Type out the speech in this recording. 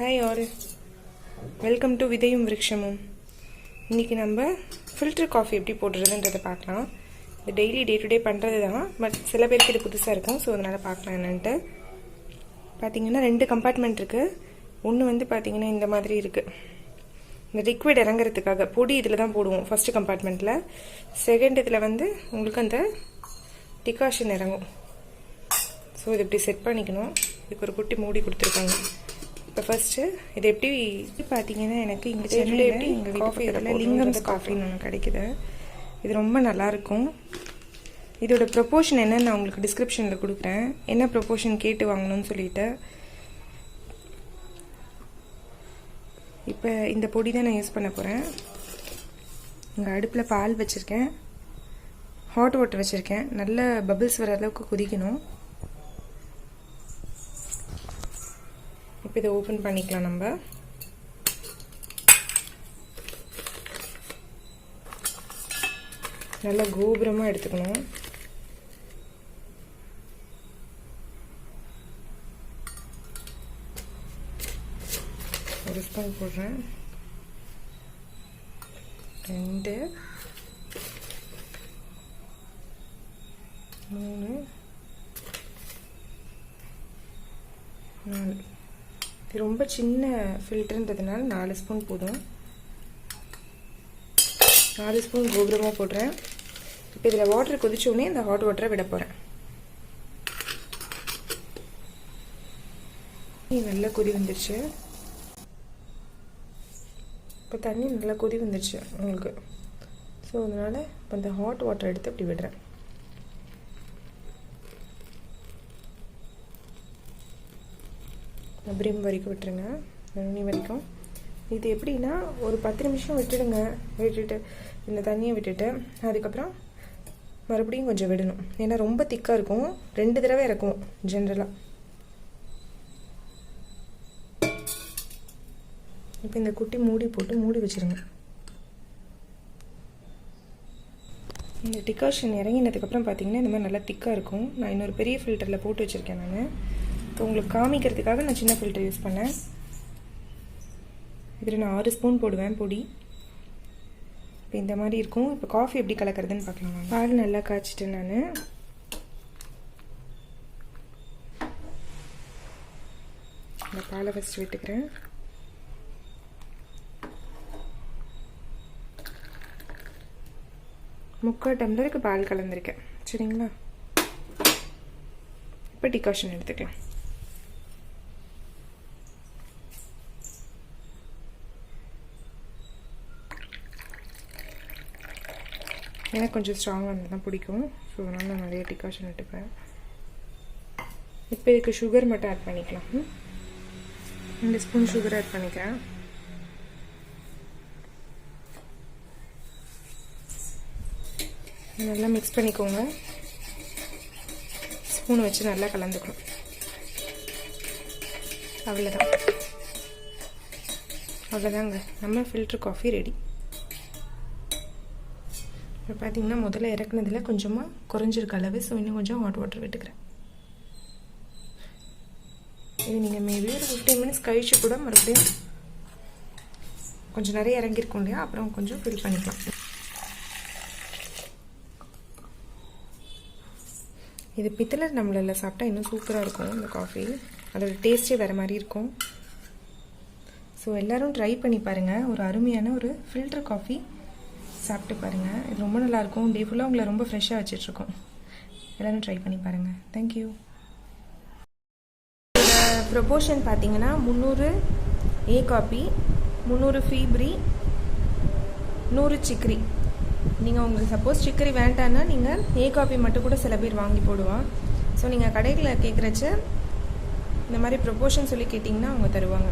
Hi all, welcome to VIDHAIYUM VIRUKSHAMUM. இன்னைக்கு நம்ம filter coffee எப்படி போடுறதுன்றதை பார்க்கலாம். இது டெய்லி டே டு டே பண்ணுறது தான், பட் சில பேருக்கு இது புதுசாக இருக்கும். ஸோ அதனால் பார்க்கலாம் என்னன்ட்டு. பார்த்தீங்கன்னா 2 கம்பார்ட்மெண்ட் இருக்குது. ஒன்று வந்து பார்த்தீங்கன்னா இந்த மாதிரி இருக்குது, இந்த லிக்விட் இறங்குறதுக்காக பொடி இதில் தான் போடுவோம் ஃபஸ்ட்டு கம்பார்ட்மெண்ட்டில். செகண்ட் இதில் வந்து உங்களுக்கு அந்த டிகாஷன் இறங்கும். ஸோ இது இப்படி செட் பண்ணிக்கணும். இதுக்கு ஒரு குட்டி மூடி கொடுத்துருக்காங்க. இப்போ ஃபஸ்ட்டு இது எப்படி பார்த்தீங்கன்னா, எனக்கு இங்கே சென்னையில் எப்படி எங்கள் காஃபி இதில் லிங்கம்ஸ் காஃபின்னு ஒன்று கிடைக்குது. இது ரொம்ப நல்லாயிருக்கும். இதோட ப்ரொப்போர்ஷன் என்னன்னு நான் உங்களுக்கு டிஸ்கிரிப்ஷனில் கொடுக்குறேன், என்ன ப்ரொப்போர்ஷன் கேட்டு வாங்கணும்னு சொல்லிட்டு. இப்போ இந்த பொடி தான் நான் யூஸ் பண்ண போகிறேன். இங்கே அடுப்பில் பால் வச்சுருக்கேன், ஹாட் வாட்டர் வச்சுருக்கேன். நல்ல பபிள்ஸ் வர அளவுக்கு கொதிக்கணும். இப்போ இதை ஓப்பன் பண்ணிக்கலாம். நம்ம நல்லா கோபுரமாக எடுத்துக்கணும். ஒரு ஸ்பூன் போடுறேன், 2 3 4. இது ரொம்ப சின்ன ஃபில்டர்ன்றதுனால 4 ஸ்பூன் போதும். 4 ஸ்பூன் கோபுரமாக போடுறேன். இப்போ இதில் வாட்டர் கொதிச்சோடனே இந்த ஹாட் வாட்டரை விட போகிறேன். நல்லா கொதி வந்துருச்சு. இப்போ தண்ணி நல்லா கொதி வந்துருச்சு உங்களுக்கு. ஸோ அதனால் இப்போ இந்த ஹாட் வாட்டர் எடுத்து அப்படி விடுறேன். அப்படியும் வரைக்கும் விட்டுருங்க, நுனி வரைக்கும். இது எப்படின்னா, ஒரு 10 நிமிஷம் விட்டுடுங்க. விட்டுட்டு இந்த தண்ணியை விட்டுட்டு அதுக்கப்புறம் மறுபடியும் கொஞ்சம் விடணும். ஏன்னா ரொம்ப திக்காக இருக்கும். 2 தடவை இறக்கும் ஜென்ரலாக. இப்போ இந்த குட்டி மூடி போட்டு மூடி வச்சுருங்க. இந்த டிகாஷன் இறங்கினதுக்கப்புறம் பார்த்தீங்கன்னா இந்த மாதிரி நல்லா திக்காக இருக்கும். நான் இன்னொரு பெரிய ஃபில்டரில் போட்டு வச்சுருக்கேன். நான் இப்போ உங்களுக்கு காமிக்கிறதுக்காக நான் சின்ன ஃபில்டர் யூஸ் பண்ணேன். இதில் நான் 6 ஸ்பூன் போடுவேன் பொடி. இப்போ இந்த மாதிரி இருக்கும். இப்போ காஃபி எப்படி கலக்கிறதுன்னு பார்க்கலாம். பால் நல்லா காய்ச்சிட்டேன் நான். இந்த பாலை ஃபஸ்ட்டு விட்டுக்கிறேன். முக்கால் டம்ளருக்கு பால் கலந்துருக்கேன். சரிங்களா? இப்போ டிகாஷன் எடுத்துக்கலாம். எனக்கு கொஞ்சம் ஸ்ட்ராங்காக இருந்தால் தான் பிடிக்கும். ஸோ அதனால் நான் நிறைய டிகாஷன் எடுத்துப்பேன். இப்போ இதுக்கு சுகர் மட்டும் ஆட் பண்ணிக்கலாம். 2 ஸ்பூன் சுகர் ஆட் பண்ணிக்கிறேன். நல்லா மிக்ஸ் பண்ணிக்கோங்க. ஸ்பூன் வச்சு நல்லா கலந்துக்கணும். அவ்வளோதாங்க, நம்ம ஃபில்டர் காஃபி ரெடி. இப்போ பார்த்தீங்கன்னா முதல்ல இறக்குனதில் கொஞ்சமாக குறைஞ்சிருக்க அளவு. ஸோ இன்னும் கொஞ்சம் ஹாட் வாட்டர் விட்டுக்கிறேன். இது நீங்கள் மேபி ஒரு 15 மினிட்ஸ் கழிச்சு கூட மறுபடியும் கொஞ்சம் நிறைய இறங்கியிருக்கும் இல்லையா, அப்புறம் கொஞ்சம் ஃபில் பண்ணிக்கலாம். இது பித்தளை நம்மளில் சாப்பிட்டா இன்னும் சூப்பராக இருக்கும் இந்த காஃபி. அதோட டேஸ்ட்டே வேறு மாதிரி இருக்கும். ஸோ எல்லோரும் ட்ரை பண்ணி பாருங்கள். ஒரு அருமையான ஒரு ஃபில்டர் காஃபி சாப்பிட்டு பாருங்கள். இது ரொம்ப நல்லாயிருக்கும். டே ஃபுல்லாக உங்களை ரொம்ப ஃப்ரெஷ்ஷாக வச்சிட்ருக்கோம். எல்லோரும் ட்ரை பண்ணி பாருங்கள். தேங்க்யூ. ப்ரொபோர்ஷன் பார்த்தீங்கன்னா 300 ஏ காப்பி, 300 ஃபீப்ரி, 100 சிக்ரி. நீங்கள் உங்களுக்கு சப்போஸ் சிக்கரி வேண்டான்னா நீங்கள் ஏ காப்பி மட்டும் கூட சில பேர் வாங்கி போடுவான். ஸோ நீங்கள் கடையில் கேட்குறச்ச இந்த மாதிரி ப்ரொப்போர்ஷன் சொல்லி கேட்டிங்கன்னா அவங்க தருவாங்க.